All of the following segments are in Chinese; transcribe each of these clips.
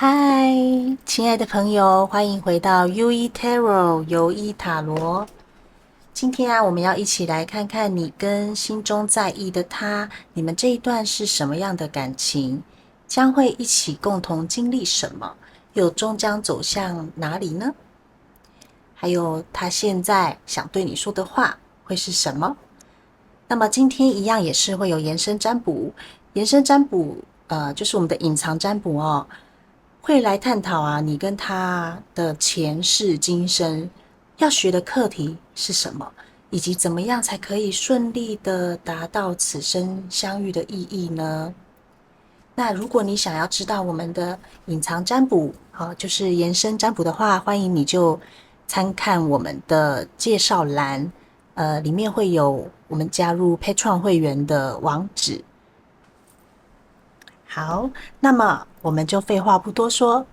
嗨，亲爱的朋友，欢迎回到 UE Tarot 尤伊塔罗。今天啊，我们要一起来看看你跟心中在意的他，你们这一段是什么样的感情，将会一起共同经历什么，又终将走向哪里呢？还有他现在想对你说的话会是什么？那么今天一样也是会有延伸占卜，延伸占卜就是我们的隐藏占卜哦。会来探讨啊，你跟他的前世今生要学的课题是什么，以及怎么样才可以顺利的达到此生相遇的意义呢？那如果你想要知道我们的隐藏占卜，就是延伸占卜的话，欢迎你就参看我们的介绍栏，里面会有我们加入 Patreon 会员的网址。好，那么我们就废话不多说，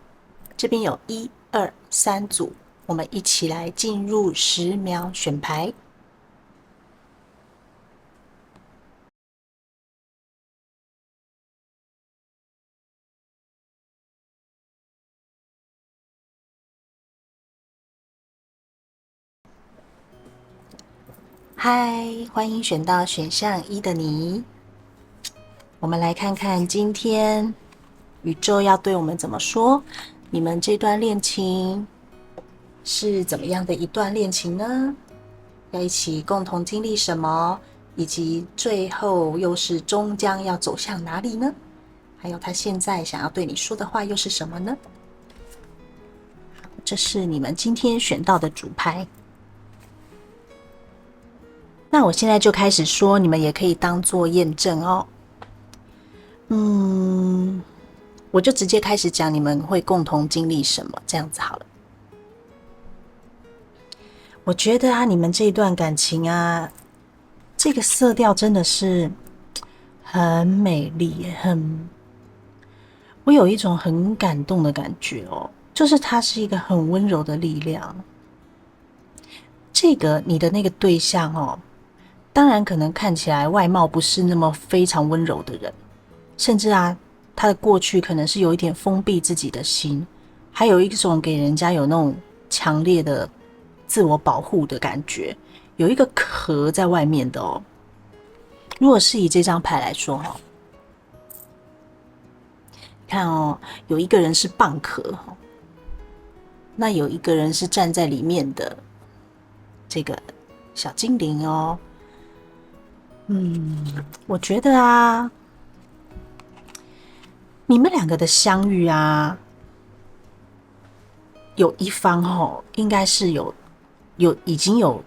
这边有1、2、3组，我们一起来进入10秒选牌。嗨，欢迎选到选项1的你。我们来看看今天宇宙要对我们怎么说，你们这段恋情是怎么样的一段恋情呢？要一起共同经历什么，以及最后又是终将要走向哪里呢？还有他现在想要对你说的话又是什么呢？这是你们今天选到的主牌。那我现在就开始说，你们也可以当做验证哦。我就直接开始讲你们会共同经历什么，这样子好了。我觉得啊，你们这一段感情啊，这个色调真的是很美丽，我有一种很感动的感觉哦，就是它是一个很温柔的力量。这个你的那个对象哦，当然可能看起来外貌不是那么非常温柔的人，甚至啊，他的过去可能是有一点封闭自己的心，还有一种给人家有那种强烈的自我保护的感觉，有一个壳在外面的哦。如果是以这张牌来说哈，看哦，有一个人是蚌壳，那有一个人是站在里面的这个小精灵哦。我觉得啊，你们两个的相遇啊，有一方应该是已经有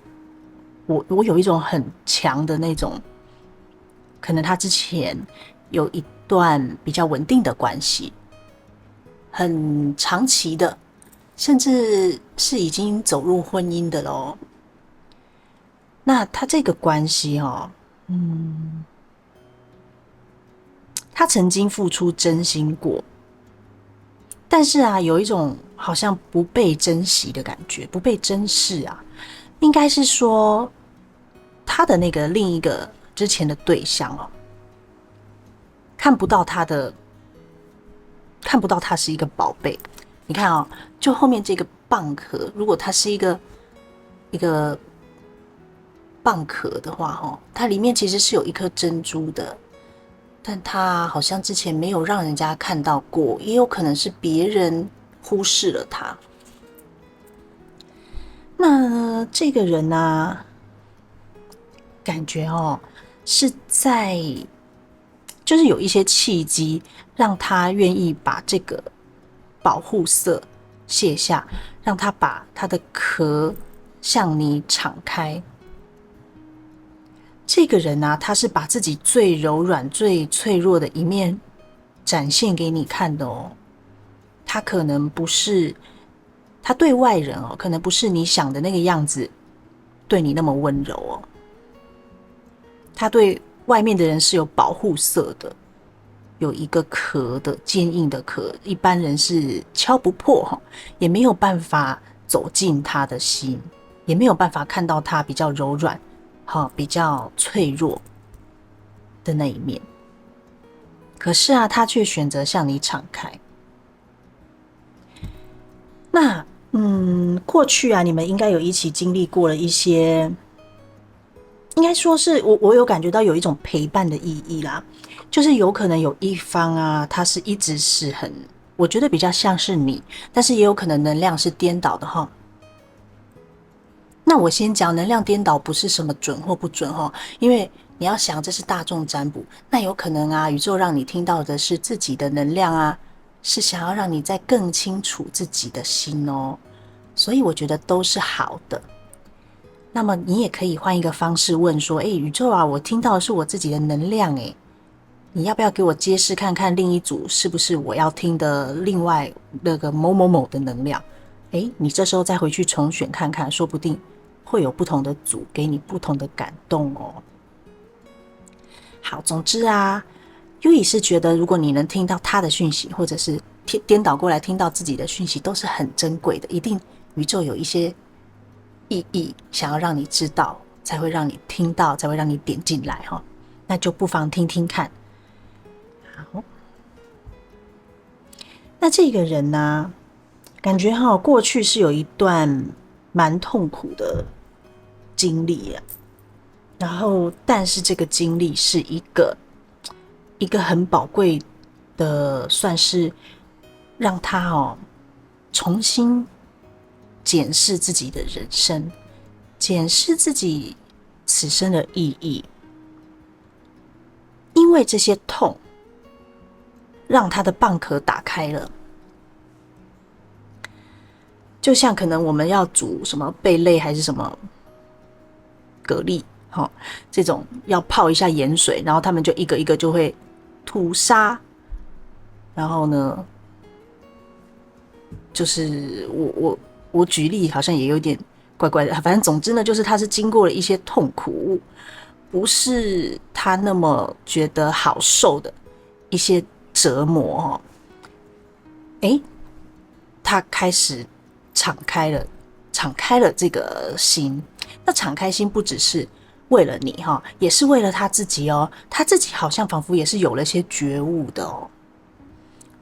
我有一种很强的那种，可能他之前有一段比较稳定的关系，很长期的，甚至是已经走入婚姻的咯。那他这个关系他曾经付出真心过，但是啊，有一种好像不被珍惜的感觉，不被珍视啊。应该是说，他的那个另一个之前的对象哦，看不到他是一个宝贝。你看哦，就后面这个蚌壳，如果它是一个蚌壳的话，它里面其实是有一颗珍珠的，但它好像之前没有让人家看到过，也有可能是别人忽视了它。那这个人呢，感觉是在就是有一些契机，让他愿意把这个保护色卸下，让他把他的壳向你敞开。这个人啊，他是把自己最柔软、最脆弱的一面展现给你看的哦。他可能不是，他对外人哦，可能不是你想的那个样子，对你那么温柔哦。他对外面的人是有保护色的，有一个壳的坚硬的壳，一般人是敲不破，也没有办法走进他的心，也没有办法看到他比较柔软、比较脆弱的那一面。可是啊，他却选择向你敞开。那过去啊，你们应该有一起经历过了一些，应该说是我有感觉到有一种陪伴的意义啦，就是有可能有一方啊，他是一直是很，我觉得比较像是你，但是也有可能能量是颠倒的哈。那我先讲能量颠倒不是什么准或不准哈，因为你要想这是大众占卜，那有可能啊，宇宙让你听到的是自己的能量啊，是想要让你再更清楚自己的心哦，所以我觉得都是好的。那么你也可以换一个方式问说，宇宙啊，我听到的是我自己的能量，你要不要给我揭示看看另一组是不是我要听的另外那个某某某的能量？你这时候再回去重选看看，说不定会有不同的组给你不同的感动哦。好，总之啊，优以是觉得如果你能听到他的讯息，或者是颠倒过来听到自己的讯息，都是很珍贵的，一定宇宙有一些意义想要让你知道，才会让你听到，才会让你点进来哈。那就不妨听听看。好，那这个人呢，感觉过去是有一段蛮痛苦的经历啊，然后但是这个经历是一个很宝贵的，算是让他重新检视自己的人生，检视自己此生的意义。因为这些痛，让他的蚌壳打开了。就像可能我们要煮什么贝类还是什么蛤蜊，这种要泡一下盐水，然后他们就一个一个就会吐沙，然后呢，就是我举例好像也有点怪怪的，反正总之呢，就是他是经过了一些痛苦，不是他那么觉得好受的一些折磨他开始敞开了这个心。那敞开心不只是为了你也是为了他自己哦。他自己好像仿佛也是有了些觉悟的哦，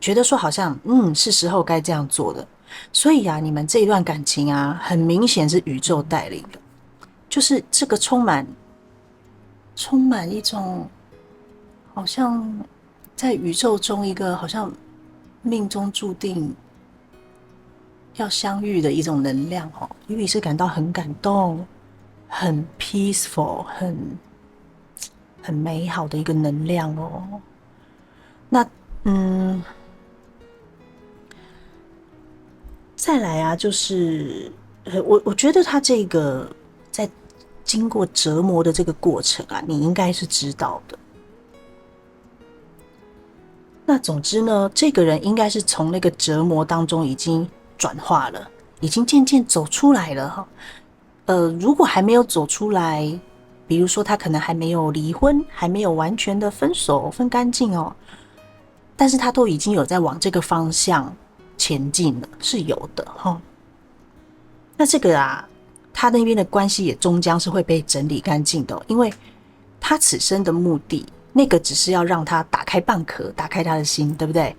觉得说好像是时候该这样做的。所以啊，你们这一段感情啊，很明显是宇宙带领的，就是这个充满一种好像在宇宙中一个好像命中注定要相遇的一种能量因为是感到很感动，很 peaceful， 很美好的一个能量哦。那再来啊，就是我觉得他这个在经过折磨的这个过程啊，你应该是知道的。那总之呢，这个人应该是从那个折磨当中已经转化了，已经渐渐走出来了哈。如果还没有走出来，比如说他可能还没有离婚，还没有完全的分手分干净哦，但是他都已经有在往这个方向前进了，是有的哈。那这个啊，他那边的关系也终将是会被整理干净的因为他此生的目的，那个只是要让他打开蚌壳，打开他的心，对不对？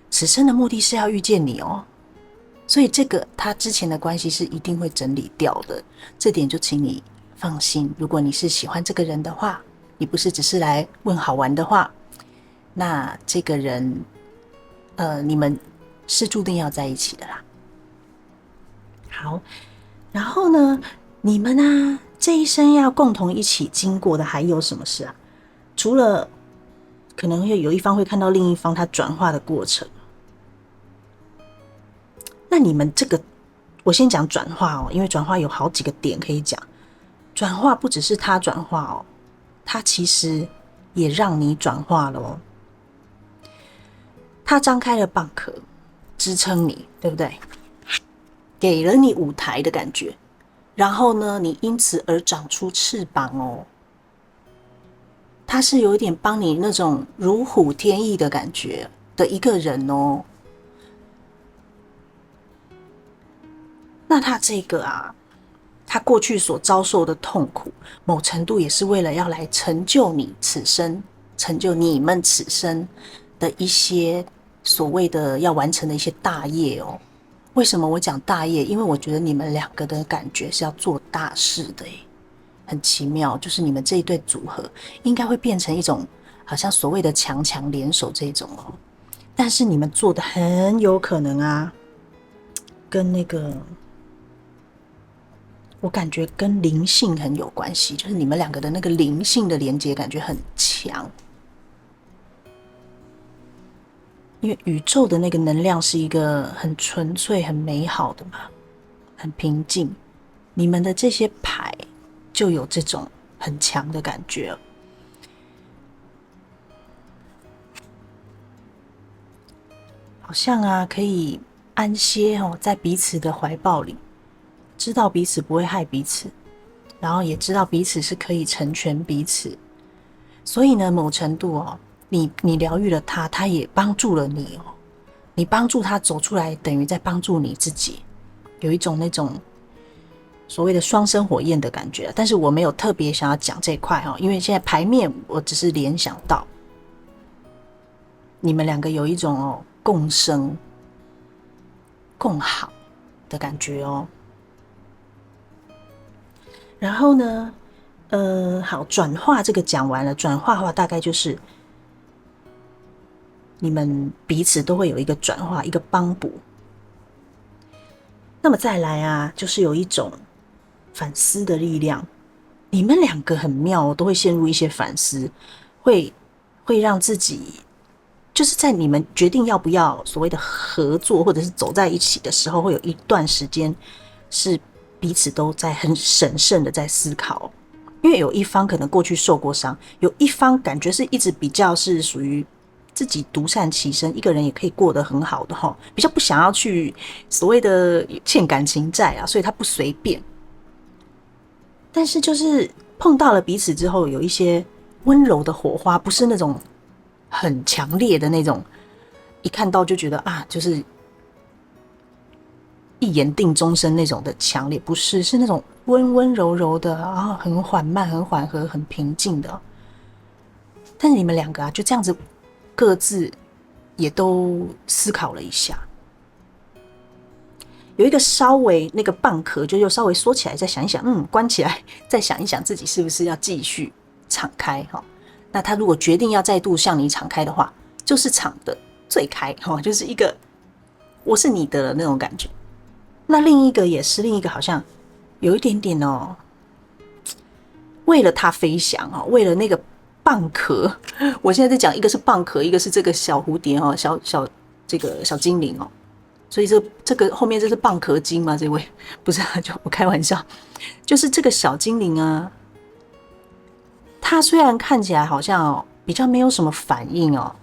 此生的目的是要遇见你哦。所以这个他之前的关系是一定会整理掉的，这点就请你放心。如果你是喜欢这个人的话，你不是只是来问好玩的话，那这个人你们是注定要在一起的啦。好，然后呢，你们啊这一生要共同一起经过的还有什么事啊？除了可能会有一方会看到另一方他转化的过程，那你们这个，我先讲转化因为转化有好几个点可以讲。转化不只是他转化他其实也让你转化了他张开了蚌壳，支撑你，对不对？给了你舞台的感觉，然后呢，你因此而长出翅膀他是有一点帮你那种如虎添翼的感觉的一个人那他这个啊，他过去所遭受的痛苦，某程度也是为了要来成就你此生，成就你们此生的一些所谓的要完成的一些大业为什么我讲大业？因为我觉得你们两个的感觉是要做大事的耶，很奇妙，就是你们这一对组合应该会变成一种好像所谓的强强联手这种哦。但是你们做的很有可能啊，跟那个我感觉跟灵性很有关系，就是你们两个的那个灵性的连接感觉很强。因为宇宙的那个能量是一个很纯粹、很美好的嘛，很平静。你们的这些牌就有这种很强的感觉，好像啊可以安歇哦，在彼此的怀抱里，知道彼此不会害彼此，然后也知道彼此是可以成全彼此。所以呢，某程度哦，你疗愈了他，他也帮助了你哦。你帮助他走出来，等于在帮助你自己，有一种那种所谓的双生火焰的感觉。但是我没有特别想要讲这一块哈，因为现在牌面我只是联想到你们两个有一种共生共好的感觉哦。然后呢，好，转化这个讲完了，转化的话大概就是你们彼此都会有一个转化，一个帮补。那么再来啊，就是有一种反思的力量。你们两个很妙，都会陷入一些反思，会让自己就是在你们决定要不要所谓的合作或者是走在一起的时候，会有一段时间是彼此都在很审慎的在思考。因为有一方可能过去受过伤，有一方感觉是一直比较是属于自己独善其身，一个人也可以过得很好的齁，比较不想要去所谓的欠感情债啊，所以他不随便。但是就是碰到了彼此之后，有一些温柔的火花，不是那种很强烈的那种，一看到就觉得啊，就是一言定终身那种的强烈，不是，是那种温温柔柔的啊，很缓慢、很缓和、很平静的。但是你们两个啊，就这样子各自也都思考了一下，有一个稍微那个蚌壳就又稍微缩起来，再想一想，关起来，再想一想自己是不是要继续敞开哈。那他如果决定要再度向你敞开的话，就是敞的最开哈，就是一个我是你的那种感觉。那另一个也是，另一个好像有一点点哦，为了它飞翔哦，为了那个蚌壳，我现在在讲一个是蚌壳，一个是这个小蝴蝶哦，这个小精灵哦。所以这个后面这是蚌壳精吗？这位不是，就我开玩笑，就是这个小精灵啊，它虽然看起来好像比较没有什么反应哦，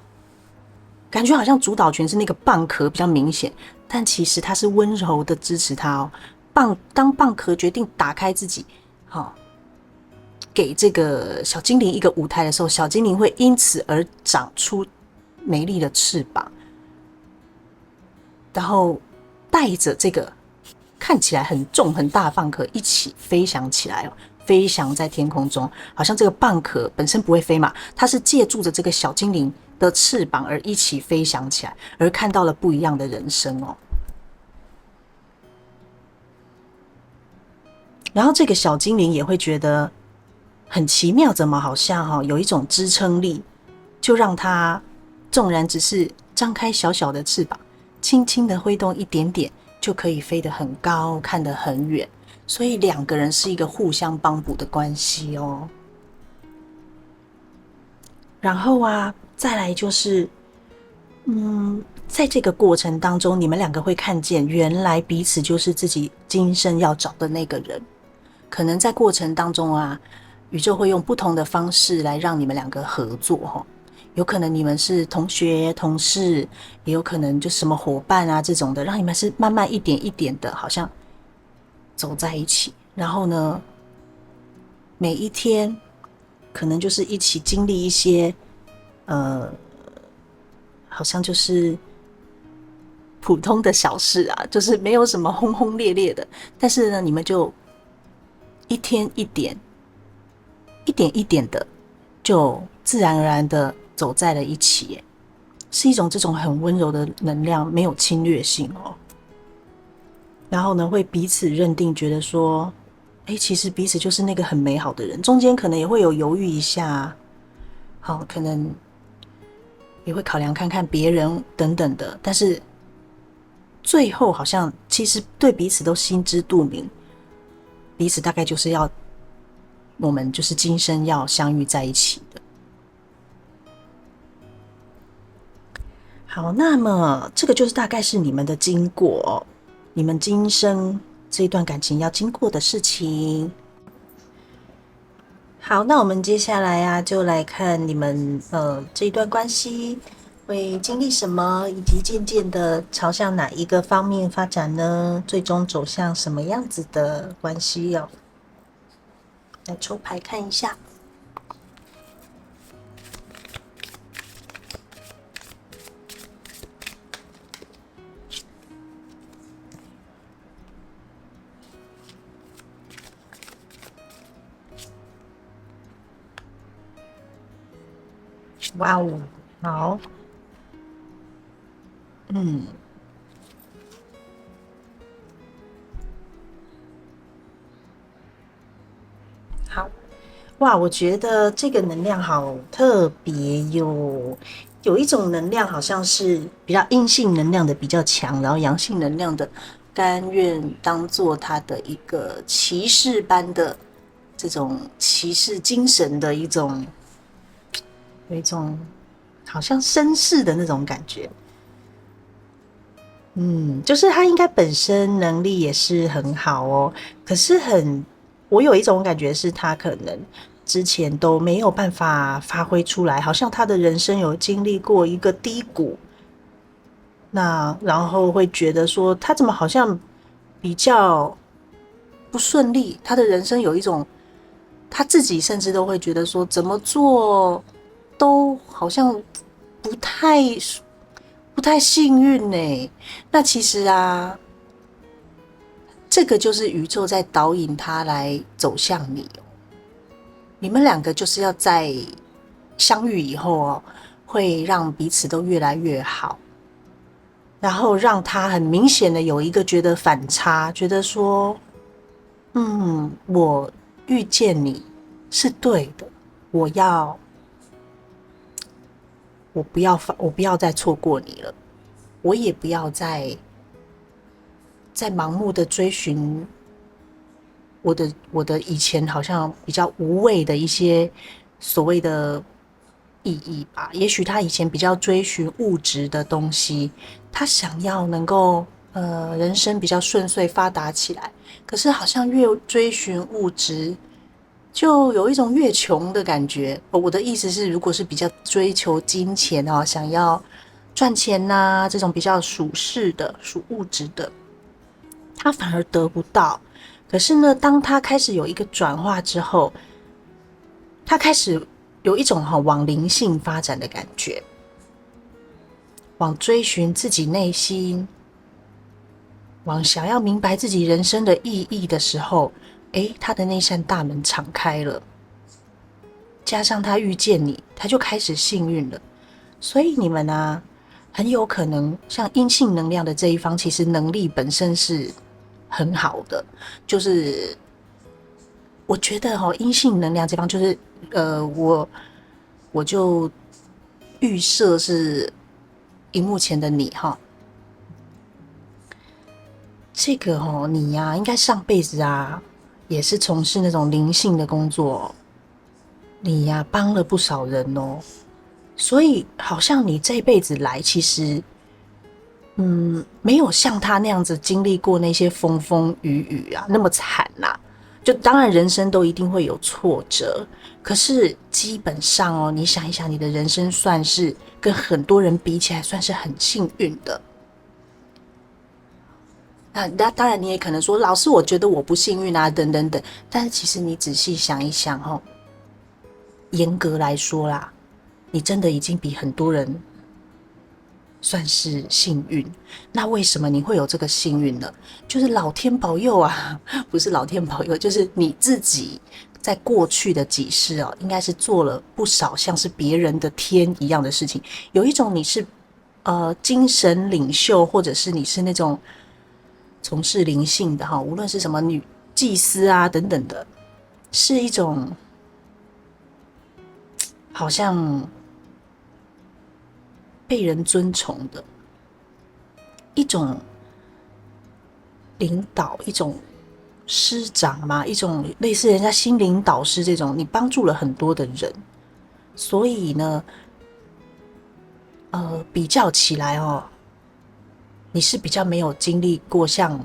感觉好像主导权是那个蚌壳比较明显，但其实它是温柔的支持它哦。当蚌壳决定打开自己，给这个小精灵一个舞台的时候，小精灵会因此而长出美丽的翅膀。然后带着这个看起来很重很大的蚌壳一起飞翔起来哦，飞翔在天空中，好像这个蚌壳本身不会飞嘛，它是借助着这个小精灵的翅膀而一起飞翔起来，而看到了不一样的人生哦。然后这个小精灵也会觉得很奇妙，怎么好像有一种支撑力，就让它纵然只是张开小小的翅膀，轻轻的挥动一点点，就可以飞得很高，看得很远。所以两个人是一个互相帮补的关系哦。然后啊，再来就是，在这个过程当中，你们两个会看见，原来彼此就是自己今生要找的那个人。可能在过程当中啊，宇宙会用不同的方式来让你们两个合作哦。有可能你们是同学、同事，也有可能就什么伙伴啊这种的，让你们是慢慢一点一点的，好像走在一起。然后呢，每一天可能就是一起经历一些，好像就是普通的小事啊，就是没有什么轰轰烈烈的。但是呢，你们就一天一点，一点一点的，就自然而然的走在了一起，是一种这种很温柔的能量，没有侵略性哦。然后呢，会彼此认定，觉得说，其实彼此就是那个很美好的人，中间可能也会有犹豫一下，好，可能也会考量看看别人等等的，但是最后好像其实对彼此都心知肚明，彼此大概就是要我们就是今生要相遇在一起的。好，那么这个就是大概是你们的经过，你们今生这一段感情要经过的事情。好，那我们接下来啊，就来看你们这一段关系会经历什么，以及渐渐的朝向哪一个方面发展呢？最终走向什么样子的关系哦？来抽牌看一下。哇哦，好，好，哇，我觉得这个能量好特别哟。有一种能量好像是比较阴性能量的比较强，然后阳性能量的甘愿当做他的一个骑士般的这种骑士精神的有一种好像绅士的那种感觉。就是他应该本身能力也是很好哦，可是我有一种感觉是他可能之前都没有办法发挥出来，好像他的人生有经历过一个低谷，那然后会觉得说他怎么好像比较不顺利，他的人生有一种他自己甚至都会觉得说怎么做都好像不太不太幸运呢。那其实啊，这个就是宇宙在导引他来走向你哦。你们两个就是要在相遇以后哦，会让彼此都越来越好，然后让他很明显的有一个觉得反差，觉得说，我遇见你是对的，我不要再错过你了，我也不要再盲目的追寻我的以前好像比较无谓的一些所谓的意义吧。也许他以前比较追寻物质的东西，他想要能够人生比较顺遂发达起来，可是好像越追寻物质，就有一种越穷的感觉。我的意思是，如果是比较追求金钱哦，想要赚钱呐、这种比较属世的、属物质的，他反而得不到。可是呢，当他开始有一个转化之后，他开始有一种往灵性发展的感觉，往追寻自己内心，往想要明白自己人生的意义的时候，他的那扇大门敞开了，加上他遇见你，他就开始幸运了。所以你们啊，很有可能像阴性能量的这一方，其实能力本身是很好的，就是我觉得阴性能量这方就是我就预设是荧幕前的你这个你呀、应该上辈子啊也是从事那种灵性的工作，你呀、帮了不少人哦，所以好像你这辈子来其实没有像他那样子经历过那些风风雨雨啊，那么惨啊。就当然人生都一定会有挫折，可是基本上哦，你想一想，你的人生算是跟很多人比起来算是很幸运的。那当然你也可能说，老师，我觉得我不幸运啊，等等等。但是其实你仔细想一想严格来说啦，你真的已经比很多人算是幸运。那为什么你会有这个幸运呢？就是老天保佑啊，不是老天保佑，就是你自己在过去的几世哦，应该是做了不少像是别人的天一样的事情。有一种你是精神领袖，或者是你是那种从事灵性的哈，无论是什么女祭司啊等等的，是一种好像被人尊崇的一种领导，一种师长嘛，一种类似人家心灵导师这种，你帮助了很多的人，所以呢，比较起来哦，你是比较没有经历过像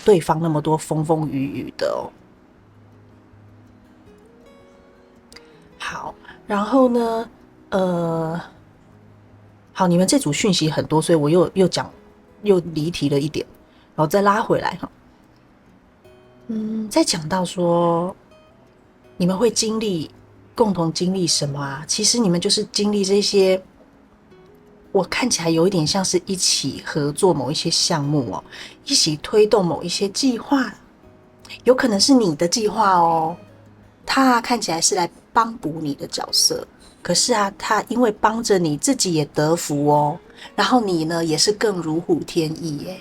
对方那么多风风雨雨的哦。好，然后呢，好，你们这组讯息很多，所以我又离题了一点，然后再拉回来哈。再讲到说你们会共同经历什么啊？其实你们就是经历这些，我看起来有一点像是一起合作某一些项目哦，一起推动某一些计划，有可能是你的计划哦，他看起来是来帮补你的角色，可是啊，他因为帮着你自己也得福哦，然后你呢也是更如虎添翼耶。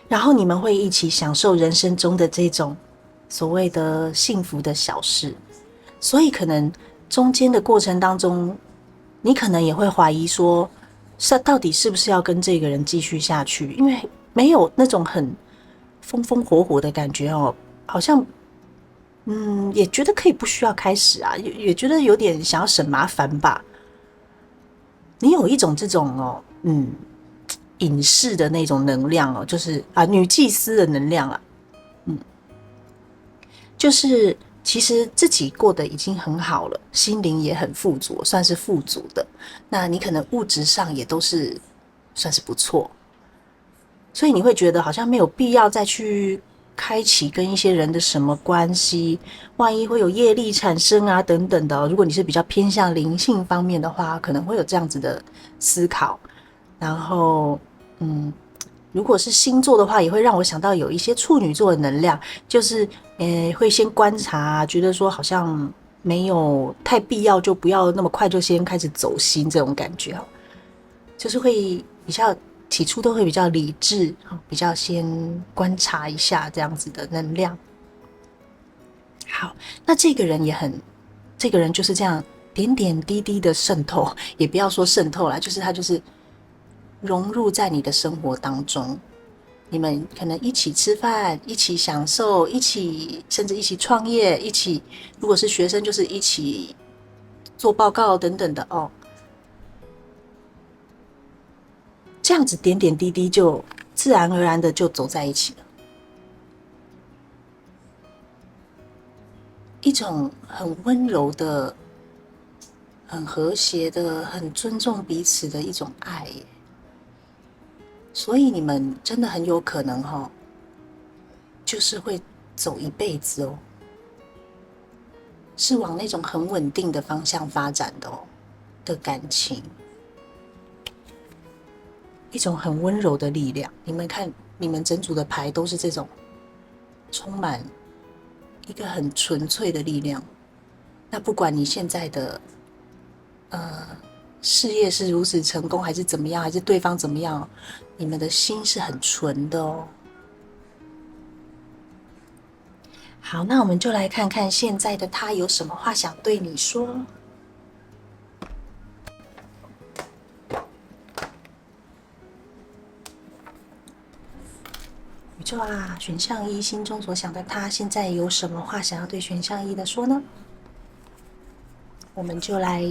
然后你们会一起享受人生中的这种所谓的幸福的小事，所以可能中间的过程当中，你可能也会怀疑说，到底是不是要跟这个人继续下去？因为没有那种很风风火火的感觉哦，好像也觉得可以不需要开始啊，也觉得有点想要省麻烦吧。你有一种这种隐士的那种能量哦，就是女祭司的能量啊，就是其实自己过得已经很好了，心灵也很富足，算是富足的。那你可能物质上也都是算是不错，所以你会觉得好像没有必要再去开启跟一些人的什么关系，万一会有业力产生啊等等的哦。如果你是比较偏向灵性方面的话，可能会有这样子的思考。然后，如果是星座的话，也会让我想到有一些处女座的能量，就是会先观察，觉得说好像没有太必要，就不要那么快就先开始走心这种感觉哦，就是会比较起初都会比较理智，比较先观察一下这样子的能量。好，那这个人就是这样点点滴滴的渗透，也不要说渗透啦，就是他就是融入在你的生活当中。你们可能一起吃饭，一起享受，甚至一起创业，如果是学生就是一起做报告等等的哦。这样子点点滴滴就自然而然的就走在一起了，一种很温柔的、很和谐的、很尊重彼此的一种爱耶。所以你们真的很有可能就是会走一辈子哦，是往那种很稳定的方向发展的哦的感情，一种很温柔的力量。你们看，你们整组的牌都是这种充满一个很纯粹的力量。那不管你现在的事业是如此成功，还是怎么样，还是对方怎么样，你们的心是很纯的哦。好，那我们就来看看现在的他有什么话想对你说。宇宙啊，选项一心中所想的他现在有什么话想要对选项一的说呢？我们就来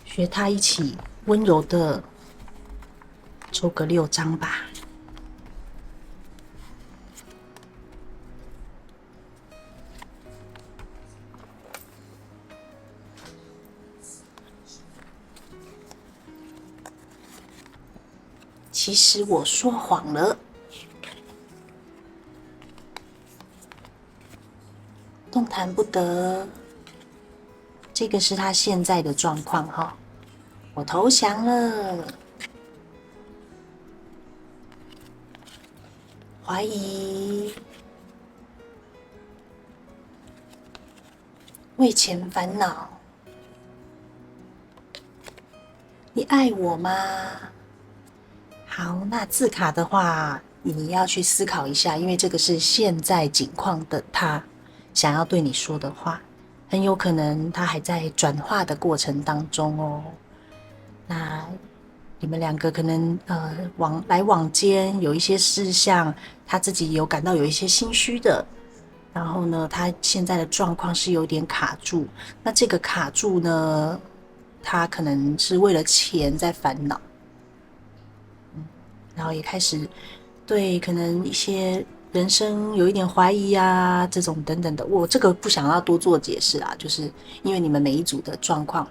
学他一起温柔的抽个6张吧。其实我说谎了，动弹不得，这个是他现在的状况哈。我投降了，怀疑，为钱烦恼，你爱我吗？好，那字卡的话，你要去思考一下，因为这个是现在景况的他想要对你说的话，很有可能他还在转化的过程当中哦。那你们两个可能往间有一些事项，他自己有感到有一些心虚的，然后呢，他现在的状况是有点卡住。那这个卡住呢，他可能是为了钱在烦恼。然后也开始对可能一些人生有一点怀疑啊，这种等等的，我这个不想要多做解释啊，就是因为你们每一组的状况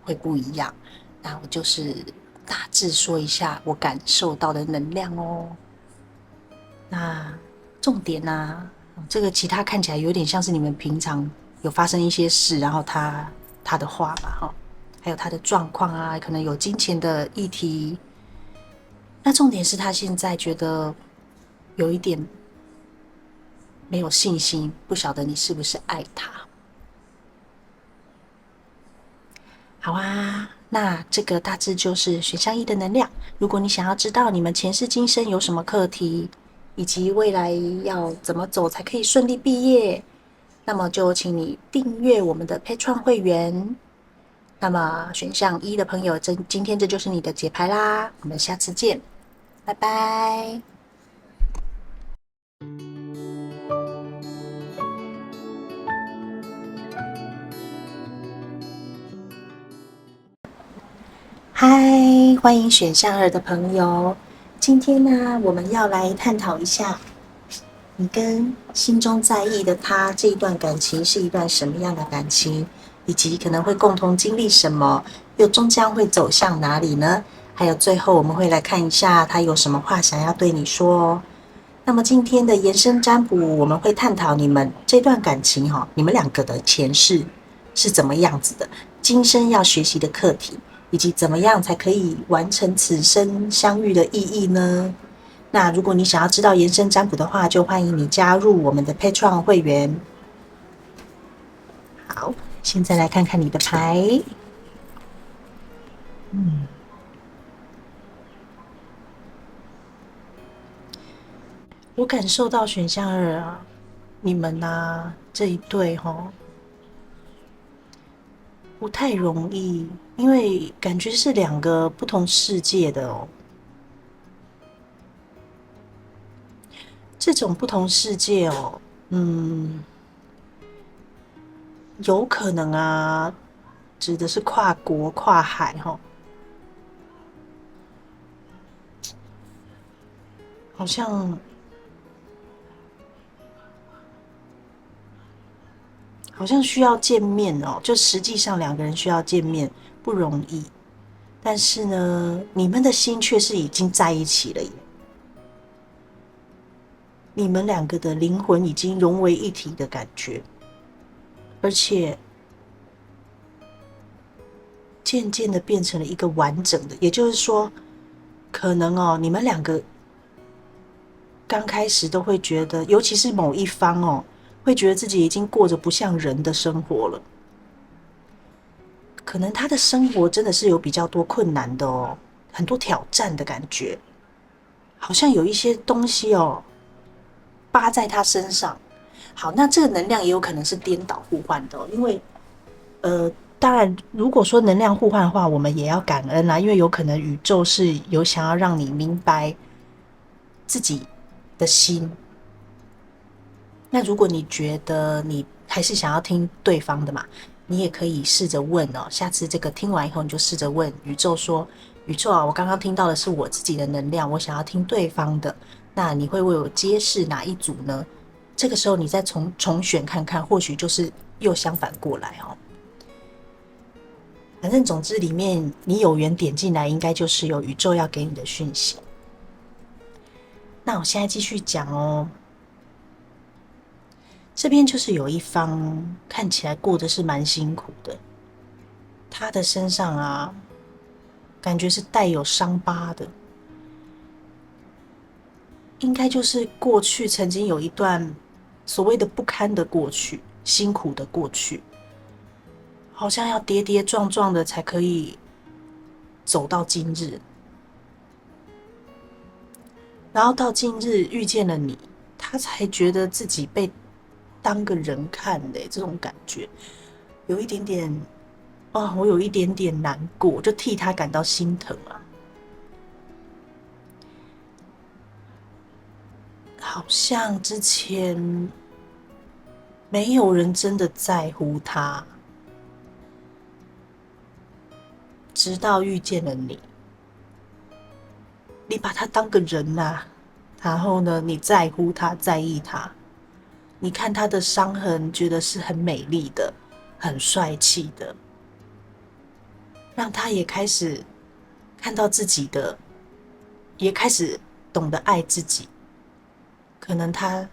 会不一样，那我就是大致说一下我感受到的能量哦。那重点啊，这个其他看起来有点像是你们平常有发生一些事，然后他的话嘛，哈，还有他的状况啊，可能有金钱的议题。那重点是他现在觉得有一点没有信心，不晓得你是不是爱他。好啊，那这个大致就是选项一的能量。如果你想要知道你们前世今生有什么课题，以及未来要怎么走才可以顺利毕业，那么就请你订阅我们的 Patreon 会员。那么选项一的朋友，今天这就是你的解牌啦，我们下次见，拜拜。嗨，欢迎选项二的朋友。今天呢，我们要来探讨一下，你跟心中在意的他这一段感情是一段什么样的感情，以及可能会共同经历什么，又终将会走向哪里呢？还有最后我们会来看一下他有什么话想要对你说哦。那么今天的延伸占卜，我们会探讨你们这段感情你们两个的前世是怎么样子的，今生要学习的课题，以及怎么样才可以完成此生相遇的意义呢？那如果你想要知道延伸占卜的话，就欢迎你加入我们的 Patreon 会员。好，现在来看看你的牌。我感受到选项二啊，你们啊这一对不太容易，因为感觉是两个不同世界的哦。这种不同世界哦，有可能啊，指的是跨国跨海好像需要见面哦，就实际上两个人需要见面不容易，但是呢，你们的心却是已经在一起了耶。你们两个的灵魂已经融为一体的感觉，而且渐渐的变成了一个完整的，也就是说，可能你们两个刚开始都会觉得，尤其是某一方会觉得自己已经过着不像人的生活了。可能他的生活真的是有比较多困难的哦，很多挑战的感觉，好像有一些东西扒在他身上。好，那这个能量也有可能是颠倒互换的因为当然，如果说能量互换的话，我们也要感恩啦，因为有可能宇宙是有想要让你明白自己的心。那如果你觉得你还是想要听对方的嘛，你也可以试着问下次这个听完以后，你就试着问宇宙说：宇宙啊，我刚刚听到的是我自己的能量，我想要听对方的，那你会为我揭示哪一组呢？这个时候你再重选看看，或许就是又相反过来反正总之里面你有缘点进来，应该就是有宇宙要给你的讯息。那我现在继续讲这边就是有一方看起来过得是蛮辛苦的，他的身上啊，感觉是带有伤疤的，应该就是过去曾经有一段所谓的不堪的过去，辛苦的过去，好像要跌跌撞撞的才可以走到今日。然后到今日遇见了你，他才觉得自己被当个人看的，这种感觉有一点点我有一点点难过，就替他感到心疼啊。好像之前没有人真的在乎他，直到遇见了你，你把他当个人啊，然后呢，你在乎他，在意他，你看他的伤痕，觉得是很美丽的，很帅气的，让他也开始看到自己的，也开始懂得爱自己。可能他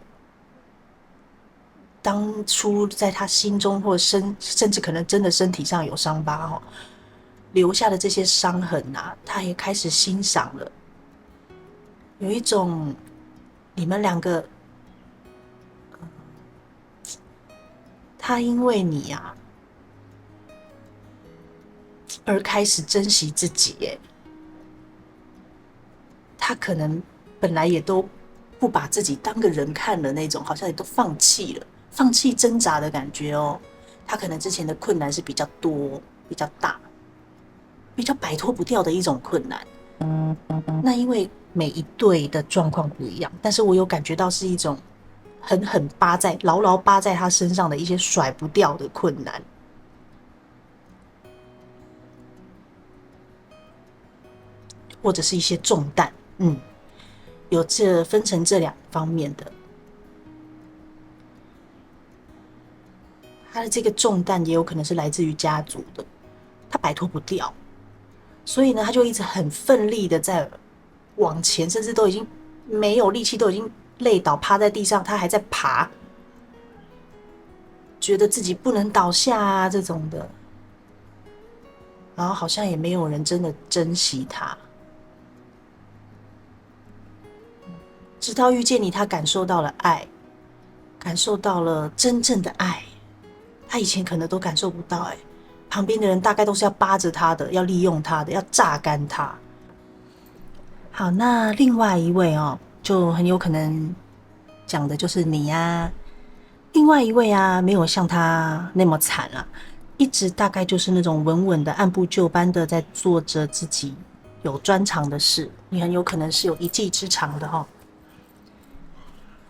当初在他心中或甚至可能真的身体上有伤疤留下的这些伤痕啊，他也开始欣赏了，有一种你们两个，他因为你啊而开始珍惜自己耶。他可能本来也都不把自己当个人看的那种，好像也都放弃了，放弃挣扎的感觉哦。他可能之前的困难是比较多、比较大、比较摆脱不掉的一种困难。那因为每一对的状况不一样，但是我有感觉到是一种狠狠扒在、牢牢扒在他身上的一些甩不掉的困难。或者是一些重担，有这分成这两方面的。他的这个重担也有可能是来自于家族的，他摆脱不掉，所以呢，他就一直很奋力的在往前，甚至都已经没有力气，都已经累倒趴在地上，他还在爬，觉得自己不能倒下啊这种的，然后好像也没有人真的珍惜他。直到遇见你，他感受到了爱，感受到了真正的爱。他以前可能都感受不到，旁边的人大概都是要扒着他的，要利用他的，要榨干他。好，那另外一位就很有可能讲的就是你啊。另外一位啊，没有像他那么惨啊，一直大概就是那种稳稳的、按部就班的在做着自己有专长的事。你很有可能是有一技之长的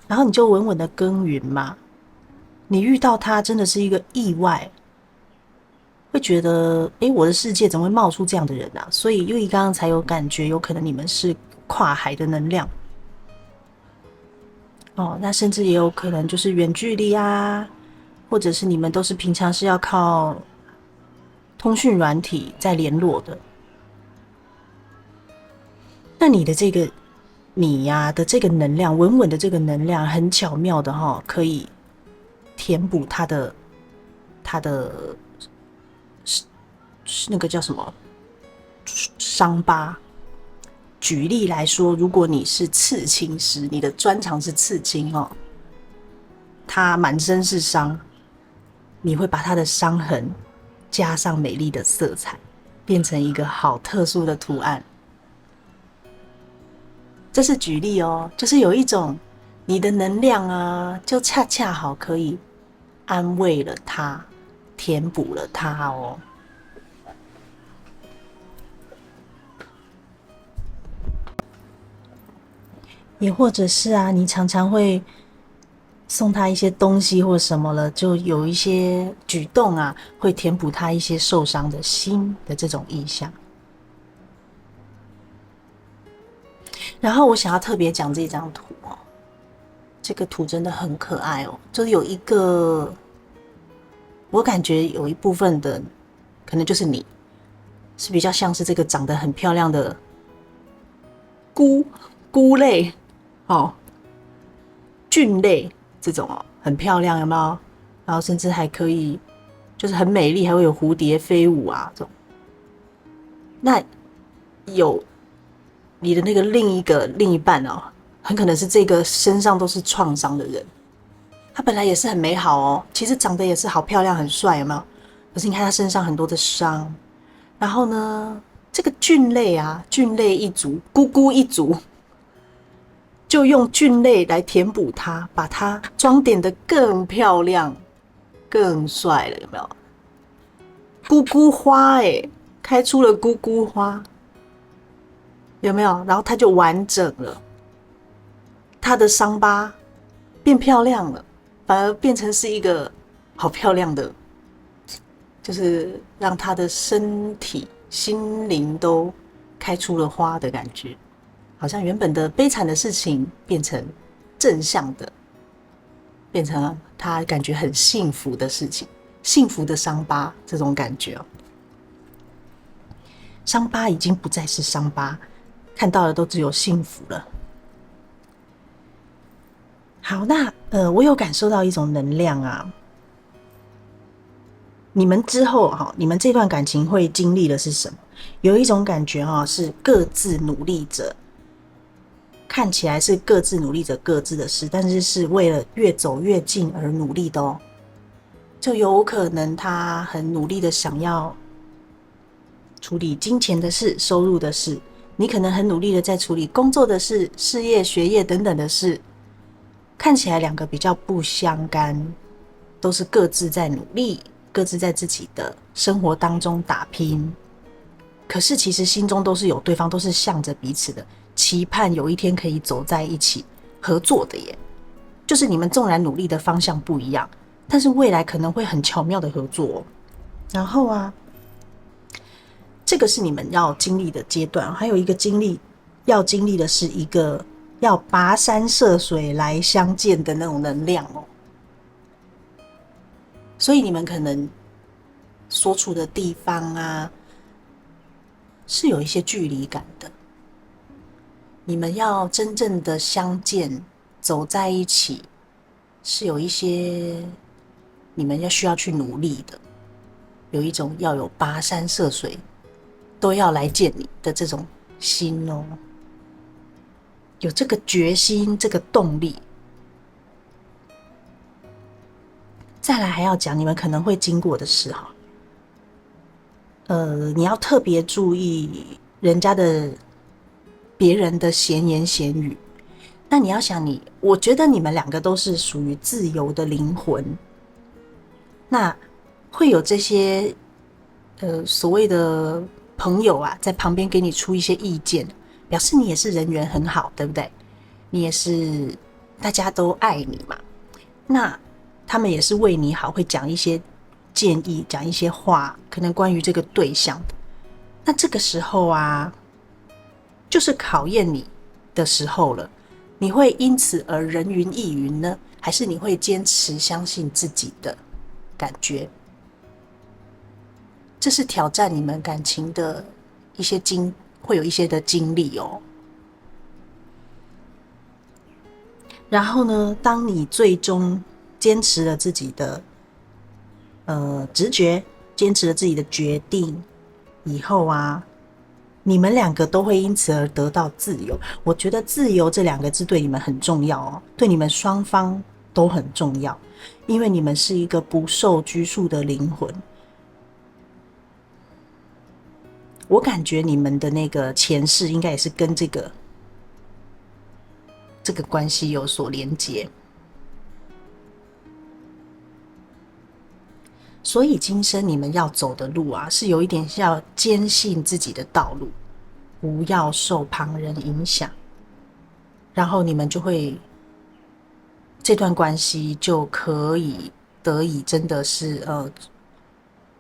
然后你就稳稳的耕耘嘛。你遇到他真的是一个意外，会觉得我的世界怎么会冒出这样的人啊？所以Yui刚刚才有感觉，有可能你们是跨海的能量那甚至也有可能就是远距离啊，或者是你们都是平常是要靠通讯软体在联络的。那你的这个你呀的这个能量，稳稳的这个能量，很巧妙的可以填补他的那个叫什么伤疤。举例来说，如果你是刺青师，你的专长是刺青他满身是伤，你会把他的伤痕加上美丽的色彩，变成一个好特殊的图案。这是举例就是有一种你的能量啊，就恰恰好可以安慰了他，填补了他也或者是啊，你常常会送他一些东西或什么了，就有一些举动啊，会填补他一些受伤的心的这种意象。然后我想要特别讲这张图这个图真的很可爱就是有一个，我感觉有一部分的可能就是你，是比较像是这个长得很漂亮的菇类菌类这种很漂亮，有没有？然后甚至还可以就是很美丽，还会有蝴蝶飞舞啊这种。那有你的那个另一半很可能是这个身上都是创伤的人，他本来也是很美好其实长得也是好漂亮很帅，有没有？可是你看他身上很多的伤，然后呢，这个菌类一族，菇一族，就用菌类来填补它，把它装点得更漂亮、更帅了，有没有？咕咕花开出了咕咕花，有没有？然后它就完整了，它的伤疤变漂亮了，反而变成是一个好漂亮的，就是让他的身体、心灵都开出了花的感觉，好像原本的悲惨的事情变成正向的，变成他感觉很幸福的事情，幸福的伤疤这种感觉哦。伤疤已经不再是伤疤，看到的都只有幸福了。好，那我有感受到一种能量啊。你们之后你们这段感情会经历的是什么？有一种感觉是各自努力着，看起来是各自努力着各自的事，但是是为了越走越近而努力的哦。就有可能他很努力的想要处理金钱的事、收入的事，你可能很努力的在处理工作的事、事业、学业等等的事。看起来两个比较不相干，都是各自在努力，各自在自己的生活当中打拼。可是其实心中都是有对方，都是向着彼此的，期盼有一天可以走在一起合作的耶。就是你们纵然努力的方向不一样，但是未来可能会很巧妙的合作哦。然后这个是你们要经历的阶段，还有一个要经历的是一个要跋山涉水来相见的那种能量哦。所以你们可能所处的地方是有一些距离感的。你们要真正的相见，走在一起，是有一些你们需要去努力的，有一种要有跋山涉水都要来见你的这种心哦，有这个决心，这个动力。再来还要讲你们可能会经过的事你要特别注意别人的闲言闲语。那你要想我觉得你们两个都是属于自由的灵魂，那会有这些所谓的朋友在旁边给你出一些意见，表示你也是人缘很好，对不对？你也是大家都爱你嘛，那他们也是为你好，会讲一些建议，讲一些话，可能关于这个对象的。那这个时候就是考验你的时候了。你会因此而人云亦云呢，还是你会坚持相信自己的感觉？这是挑战你们感情的会有一些的经历哦。然后呢，当你最终坚持了自己的直觉，坚持了自己的决定以后你们两个都会因此而得到自由。我觉得自由这两个字对你们很重要哦，对你们双方都很重要，因为你们是一个不受拘束的灵魂。我感觉你们的那个前世应该也是跟这个关系有所连结，所以今生你们要走的路是有一点要坚信自己的道路，不要受旁人影响，然后你们就会这段关系就可以得以真的是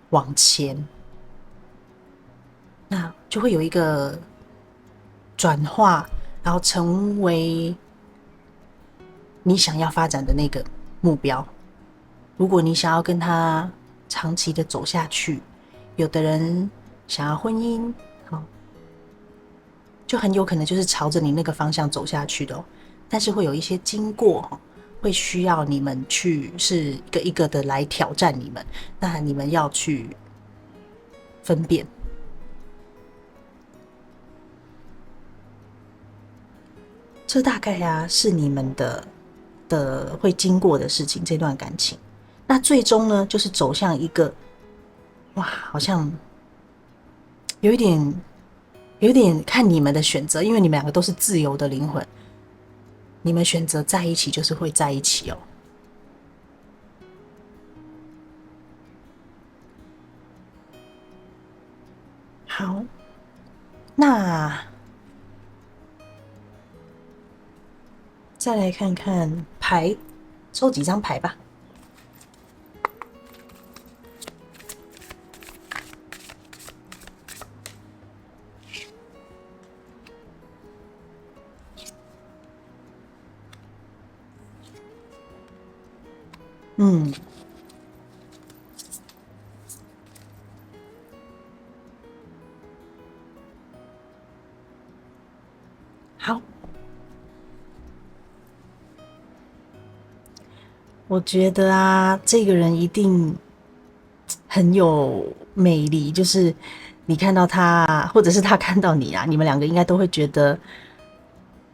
往前，那就会有一个转化，然后成为你想要发展的那个目标。如果你想要跟他长期的走下去，有的人想要婚姻就很有可能就是朝着你那个方向走下去的哦。但是会有一些经过会需要你们去是一个一个的来挑战你们，那你们要去分辨。这大概是你们的会经过的事情，这段感情。那最终呢，就是走向一个好像有一点看你们的选择，因为你们两个都是自由的灵魂。你们选择在一起，就是会在一起哦。好，那再来看看牌，抽几张牌吧。好，我觉得啊，这个人一定很有魅力，就是你看到他，或者是他看到你啊，你们两个应该都会觉得，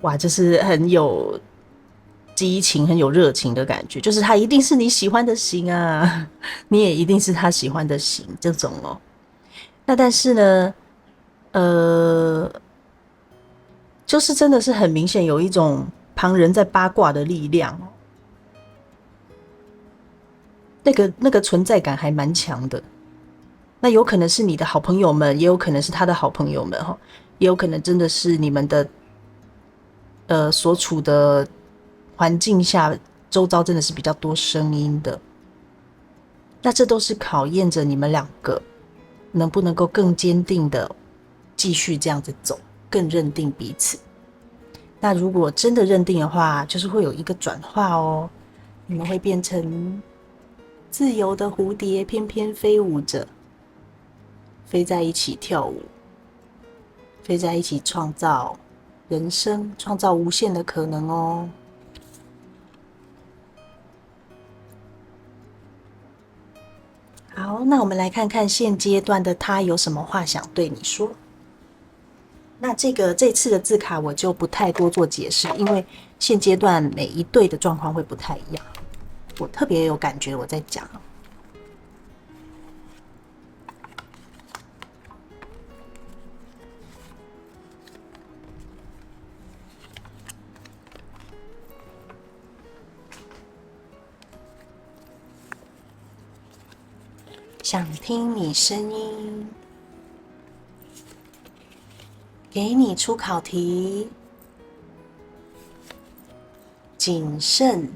哇，就是很有激情、很有热情的感觉，就是他一定是你喜欢的型啊，你也一定是他喜欢的型，这种哦。那但是呢，呃，就是真的是很明显有一种旁人在八卦的力量哦，那个存在感还蛮强的。那有可能是你的好朋友们，也有可能是他的好朋友们哈，也有可能真的是你们的所处的环境下，周遭真的是比较多声音的。那这都是考验着你们两个能不能够更坚定的继续这样子走，更认定彼此。那如果真的认定的话，就是会有一个转化哦，你们会变成自由的蝴蝶，翩翩飞舞着，飞在一起跳舞，飞在一起创造人生，创造无限的可能哦。好，那我们来看看现阶段的他有什么话想对你说。那这次的字卡我就不太多做解释，因为现阶段每一对的状况会不太一样。我特别有感觉我在讲。想听你声音，给你出考题，谨慎，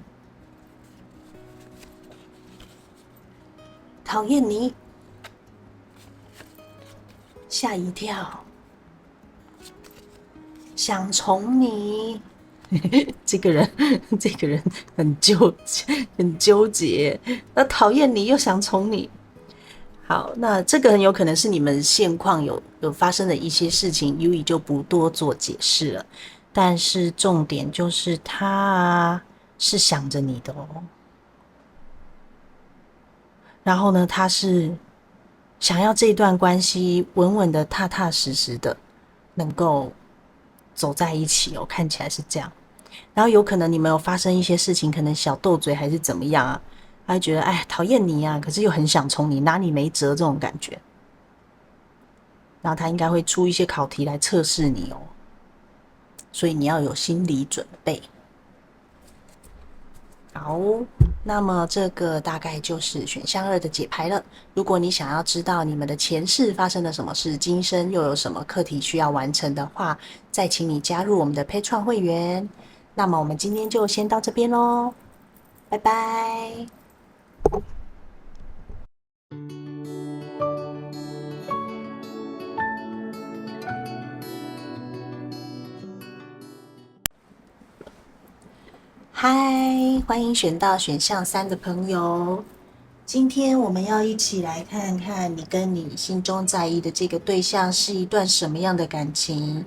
讨厌你，吓一跳，想宠你。这个人很纠结，那讨厌你又想宠你。好，那这个很有可能是你们现况有发生的一些事情，Yui 就不多做解释了。但是重点就是他是想着你的哦，然后呢，他是想要这段关系稳稳的、踏踏实实的能够走在一起哦，看起来是这样。然后有可能你们有发生一些事情，可能小斗嘴还是怎么样啊，他会觉得哎讨厌你啊，可是又很想宠你，拿你没辙这种感觉。然后他应该会出一些考题来测试你哦，所以你要有心理准备。好，那么这个大概就是选项2的解牌了。如果你想要知道你们的前世发生了什么事，今生又有什么课题需要完成的话，再请你加入我们的Patreon会员。那么我们今天就先到这边咯，拜拜。嗨，欢迎选到选项3的朋友。今天我们要一起来看看你跟你心中在意的这个对象是一段什么样的感情，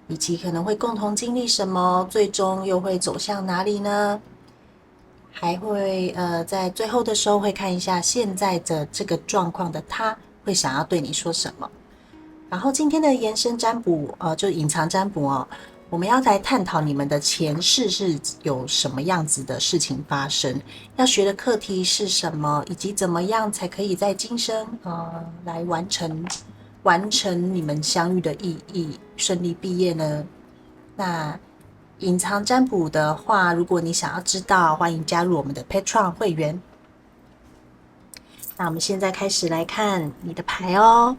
以及可能会共同经历什么，最终又会走向哪里呢？还会在最后的时候会看一下现在的这个状况的他会想要对你说什么。然后今天的延伸占卜，就隐藏占卜哦，我们要来探讨你们的前世是有什么样子的事情发生，要学的课题是什么，以及怎么样才可以在今生来完成你们相遇的意义，顺利毕业呢？那隐藏占卜的话，如果你想要知道，欢迎加入我们的 Patreon 会员。那我们现在开始来看你的牌哦。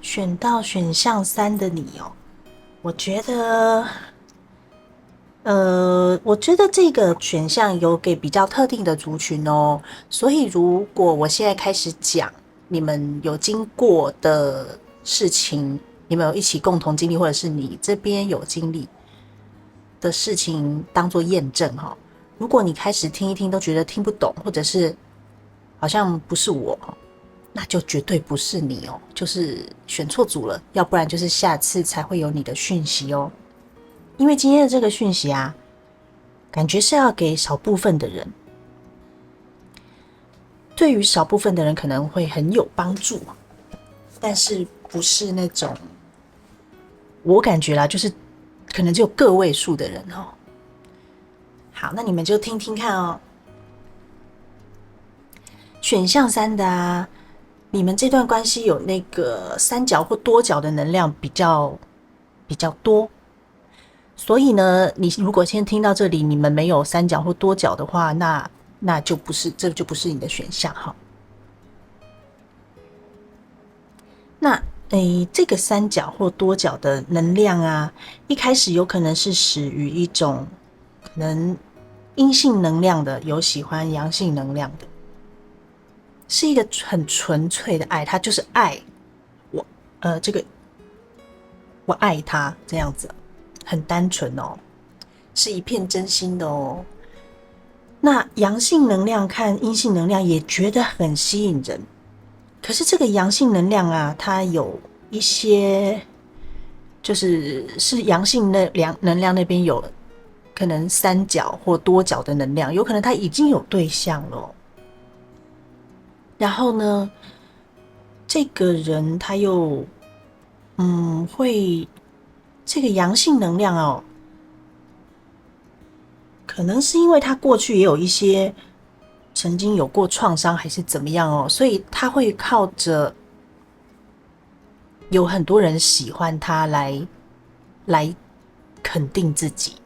选到选项3的你哦，我觉得这个选项有给比较特定的族群哦，所以如果我现在开始讲你们有经过的事情，你们有一起共同经历，或者是你这边有经历的事情当做验证哈。如果你开始听一听都觉得听不懂，或者是好像不是我，那就绝对不是你哦，就是选错组了，要不然就是下次才会有你的讯息哦。因为今天的这个讯息啊，感觉是要给少部分的人，对于少部分的人可能会很有帮助，但是不是那种，我感觉啦，就是可能只有个位数的人哦。好，那你们就听听看哦。选项3的啊，你们这段关系有那个三角或多角的能量比较多。所以呢，你如果先听到这里，你们没有三角或多角的话，那就不是，这就不是你的选项哈。那这个三角或多角的能量啊，一开始有可能是始于一种可能阴性能量的，有喜欢阳性能量的，是一个很纯粹的爱，它就是爱我，这个我爱他这样子。很单纯哦，是一片真心的哦。那阳性能量看阴性能量也觉得很吸引人，可是这个阳性能量啊，它有一些是阳性能量那边有可能三角或多角的能量，有可能他已经有对象了。然后呢，这个人他又会。这个阳性能量哦，可能是因为他过去也有一些曾经有过创伤，还是怎么样哦，所以他会靠着有很多人喜欢他来肯定自己。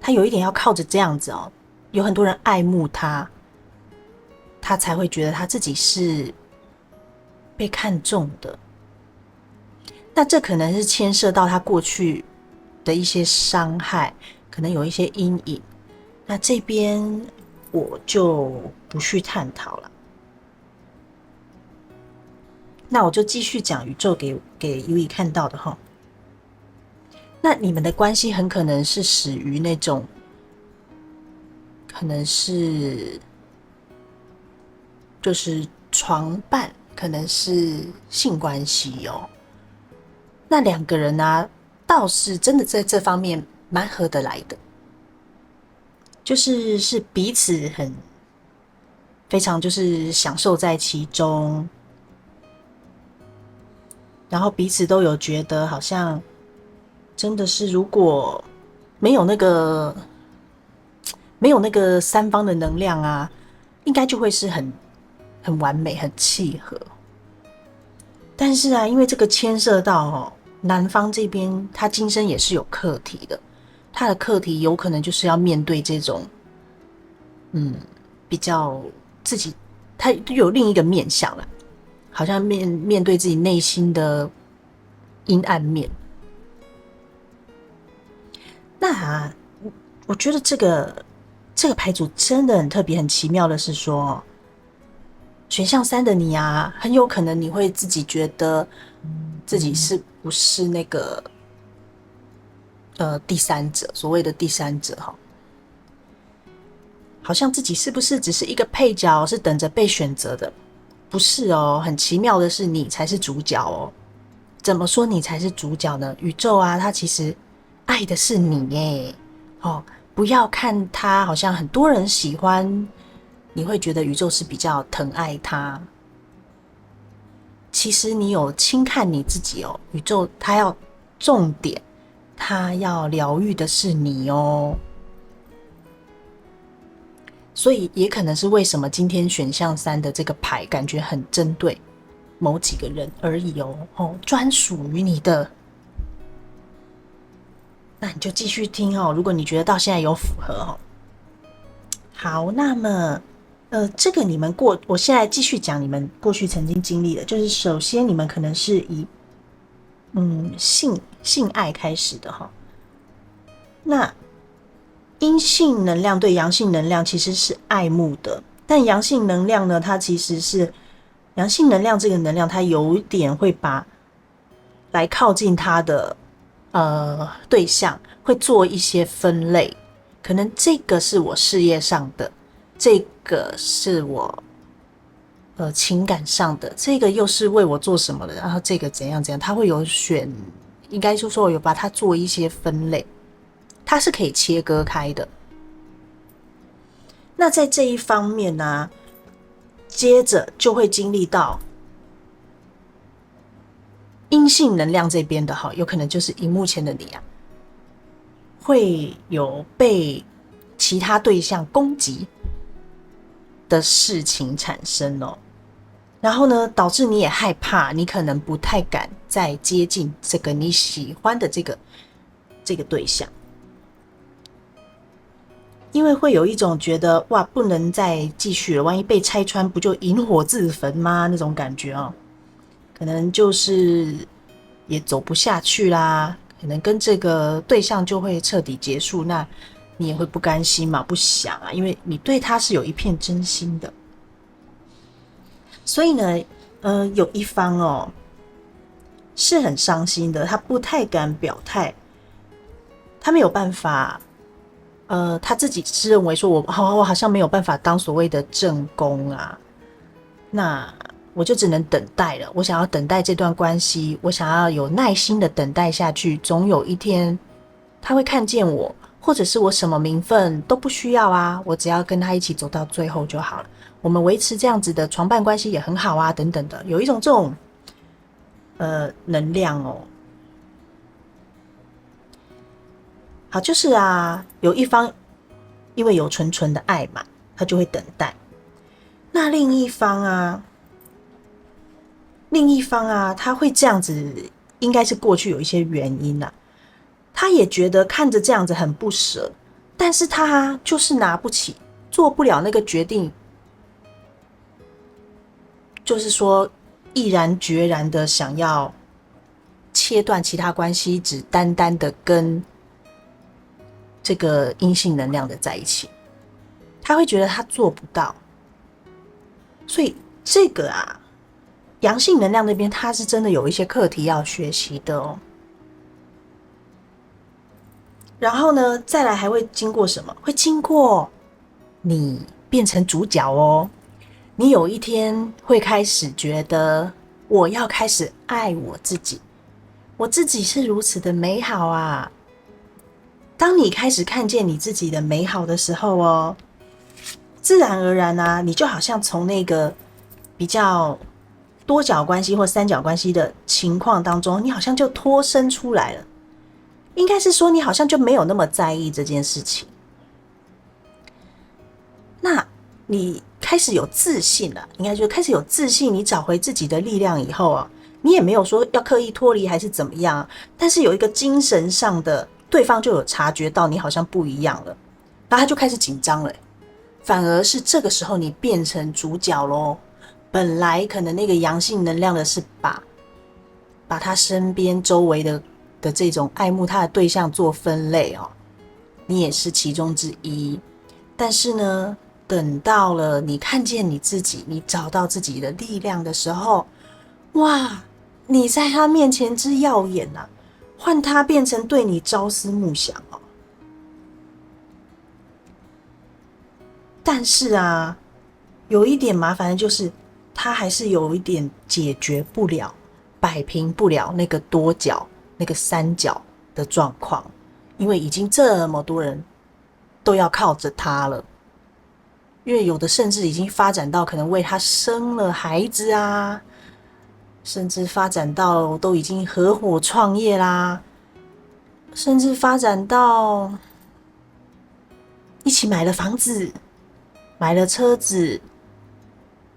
他有一点要靠着这样子哦，有很多人爱慕他，他才会觉得他自己是被看中的。那这可能是牵涉到他过去的一些伤害，可能有一些阴影。那这边我就不去探讨了。那我就继续讲宇宙给 Yui 看到的哈。那你们的关系很可能是始于那种，可能是就是床伴，可能是性关系哦。那两个人啊，倒是真的在这方面蛮合得来的，是彼此非常就是享受在其中，然后彼此都有觉得好像真的是如果没有那个三方的能量啊，应该就会是很完美、很契合。但是啊，因为这个牵涉到男方这边他今生也是有课题的，他的课题有可能就是要面对这种比较自己，他有另一个面向了，好像面对自己内心的阴暗面。那我觉得这个牌组真的很特别、很奇妙的是说，选项3的你啊，很有可能你会自己觉得自己是不是那个第三者，所谓的第三者哈，好像自己是不是只是一个配角，是等着被选择的？不是哦，很奇妙的是你才是主角哦。怎么说你才是主角呢？宇宙啊，它其实爱的是你耶。哦，不要看他好像很多人喜欢，你会觉得宇宙是比较疼爱他。其实你有轻看你自己哦，宇宙它要重点，它要疗愈的是你哦。所以也可能是为什么今天选项3的这个牌感觉很针对，某几个人而已专属于你的。那你就继续听如果你觉得到现在有符合好，那么这个我现在继续讲你们过去曾经经历的，就是首先你们可能是以性爱开始的那阴性能量对阳性能量其实是爱慕的，但阳性能量呢，它其实是阳性能量这个能量，它有一点会把来靠近它的对象会做一些分类，可能这个是我事业上的，这个是我情感上的，这个又是为我做什么的，然后这个怎样怎样，他会有应该说有把它做一些分类，它是可以切割开的。那在这一方面呢，接着就会经历到阴性能量这边的有可能就是荧幕前的你会有被其他对象攻击的事情产生然后呢，导致你也害怕，你可能不太敢再接近这个你喜欢的这个对象，因为会有一种觉得哇，不能再继续了，万一被拆穿，不就引火自焚吗？那种感觉可能就是也走不下去啦，可能跟这个对象就会彻底结束，那你也会不甘心嘛，不想因为你对他是有一片真心的。所以呢，有一方是很伤心的，他不太敢表态，他没有办法，他自己是认为说我好像没有办法当所谓的正宫那我就只能等待了。我想要等待这段关系，我想要有耐心的等待下去，总有一天他会看见我，或者是我什么名分都不需要我只要跟他一起走到最后就好了。我们维持这样子的床伴关系也很好等等的，有一种这种能量好，就是有一方因为有纯纯的爱嘛，他就会等待。那另一方他会这样子，应该是过去有一些原因他也觉得看着这样子很不舍，但是他就是拿不起，做不了那个决定，就是说毅然决然的想要切断其他关系，只单单的跟这个阴性能量的在一起，他会觉得他做不到。所以这个阳性能量那边他是真的有一些课题要学习的然后呢，再来还会经过什么？会经过你变成主角你有一天会开始觉得我要开始爱我自己，我自己是如此的美好当你开始看见你自己的美好的时候自然而然你就好像从那个比较多角关系或三角关系的情况当中，你好像就脱身出来了。应该是说你好像就没有那么在意这件事情。那你开始有自信了，应该就开始有自信，你找回自己的力量以后你也没有说要刻意脱离还是怎么样但是有一个精神上的，对方就有察觉到你好像不一样了，然后他就开始紧张了反而是这个时候你变成主角咯。本来可能那个阳性能量的是把他身边周围的这种爱慕他的对象做分类你也是其中之一。但是呢，等到了你看见你自己，你找到自己的力量的时候，哇，你在他面前之耀眼换他变成对你朝思暮想但是有一点麻烦的就是他还是有一点解决不了，摆平不了那个多角那个三角的状况，因为已经这么多人都要靠着他了，因为有的甚至已经发展到可能为他生了孩子甚至发展到都已经合伙创业啦，甚至发展到一起买了房子买了车子，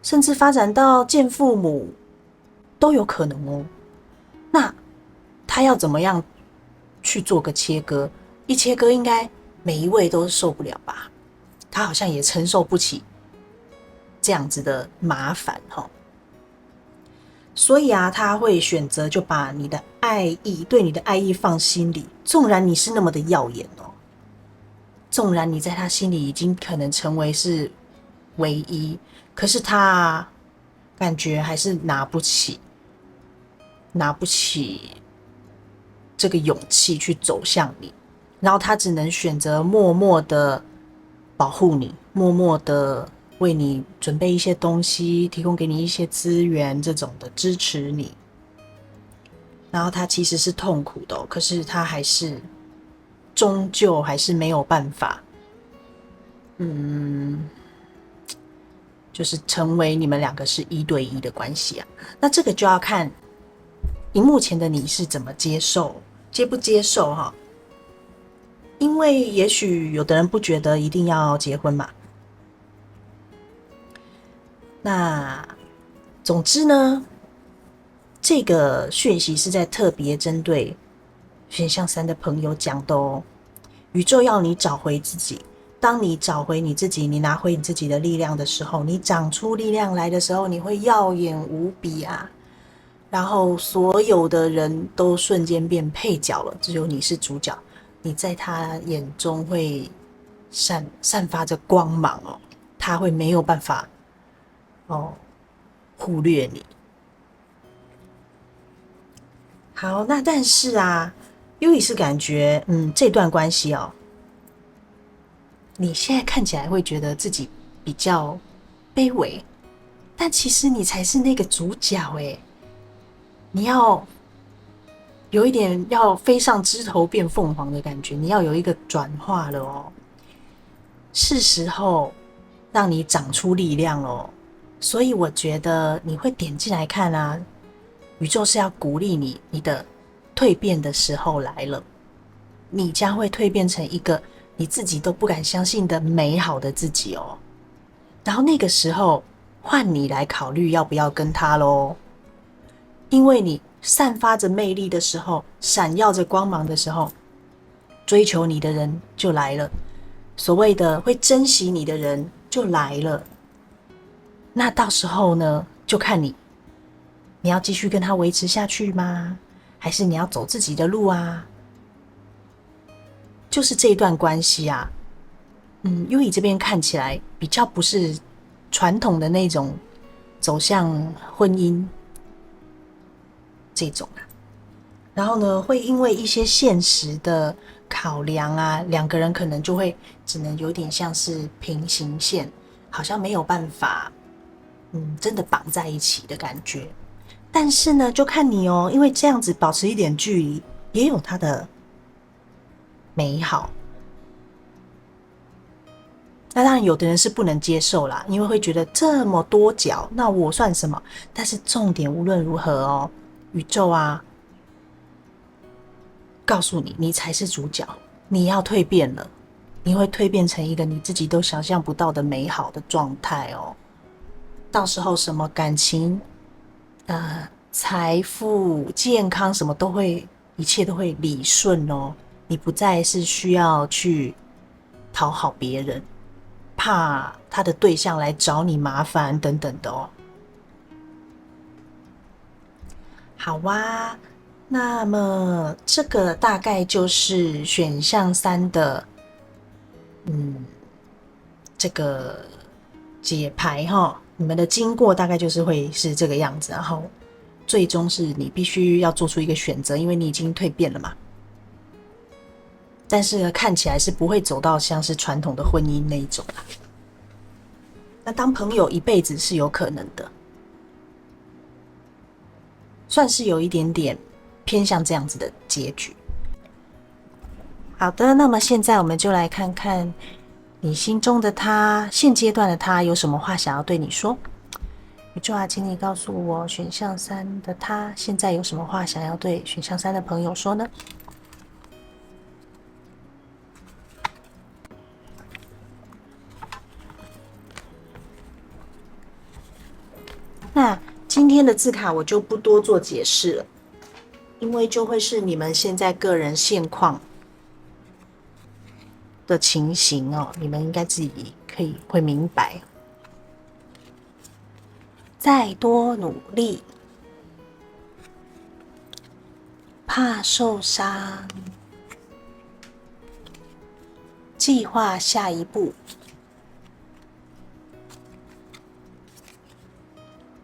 甚至发展到见父母都有可能哦。那他要怎么样去做个切割？一切割应该每一位都受不了吧？他好像也承受不起这样子的麻烦哈。所以啊，他会选择就把你的爱意，对你的爱意放心里，纵然你是那么的耀眼哦，纵然你在他心里已经可能成为是唯一，可是他感觉还是拿不起这个勇气去走向你，然后他只能选择默默的保护你，默默的为你准备一些东西，提供给你一些资源，这种的支持你。然后他其实是痛苦的哦，可是他还是终究还是没有办法，就是成为你们两个是1对1的关系啊。那这个就要看荧幕前的你是怎么接不接受哈。因为也许有的人不觉得一定要结婚嘛。那总之呢，这个讯息是在特别针对选项3的朋友讲的哦。宇宙要你找回自己，当你找回你自己，你拿回你自己的力量的时候，你长出力量来的时候，你会耀眼无比啊。然后所有的人都瞬间变配角了，只有你是主角。你在他眼中会散发着光芒哦，他会没有办法忽略你。好，那但是啊，优以是感觉这段关系哦，你现在看起来会觉得自己比较卑微，但其实你才是那个主角诶。你要有一点要飞上枝头变凤凰的感觉，你要有一个转化了哦，是时候让你长出力量哦。所以我觉得你会点进来看啊，宇宙是要鼓励你，你的蜕变的时候来了，你将会蜕变成一个你自己都不敢相信的美好的自己哦。然后那个时候换你来考虑要不要跟他咯，因为你散发着魅力的时候，闪耀着光芒的时候，追求你的人就来了，所谓的会珍惜你的人就来了。那到时候呢，就看你要继续跟他维持下去吗？还是你要走自己的路啊？就是这一段关系啊，优以这边看起来比较不是传统的那种走向婚姻这种啊。然后呢，会因为一些现实的考量啊，两个人可能就会只能有点像是平行线，好像没有办法真的绑在一起的感觉。但是呢，就看你哦，因为这样子保持一点距离也有它的美好。那当然有的人是不能接受啦，因为会觉得这么多角，那我算什么？但是重点无论如何哦，宇宙啊告诉你，你才是主角，你要蜕变了，你会蜕变成一个你自己都想象不到的美好的状态哦。到时候什么感情、财富、健康什么都会，一切都会理顺哦。你不再是需要去讨好别人，怕他的对象来找你麻烦等等的哦。好啊，那么这个大概就是选项3的这个解牌哈，你们的经过大概就是会是这个样子，然后最终是你必须要做出一个选择，因为你已经蜕变了嘛。但是看起来是不会走到像是传统的婚姻那一种啦。那当朋友一辈子是有可能的，算是有一点点偏向这样子的结局。好的，那么现在我们就来看看你心中的他，现阶段的他有什么话想要对你说。宇宙啊，请你告诉我，选项3的他现在有什么话想要对选项3的朋友说呢？那今今天的字卡我就不多做解释了，因为就会是你们现在个人现况的情形哦，你们应该自己会明白。再多努力，怕受伤，计划下一步，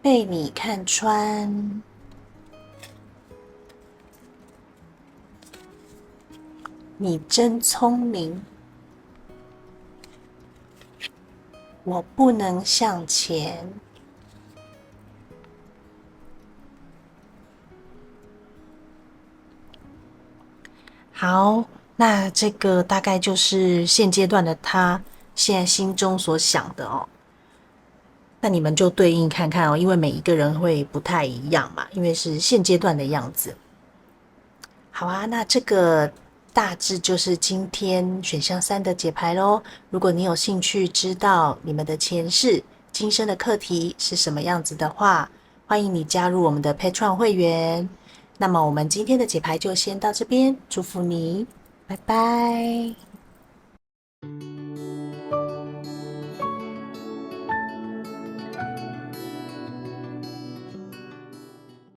被你看穿，你真聪明，我不能向前。好，那这个大概就是现阶段的他现在心中所想的哦。那你们就对应看看哦，因为每一个人会不太一样嘛，因为是现阶段的样子。好啊，那这个大致就是今天选项3的解牌咯。如果你有兴趣知道你们的前世今生的课题是什么样子的话，欢迎你加入我们的 Patreon 会员。那么我们今天的解牌就先到这边，祝福你，拜拜。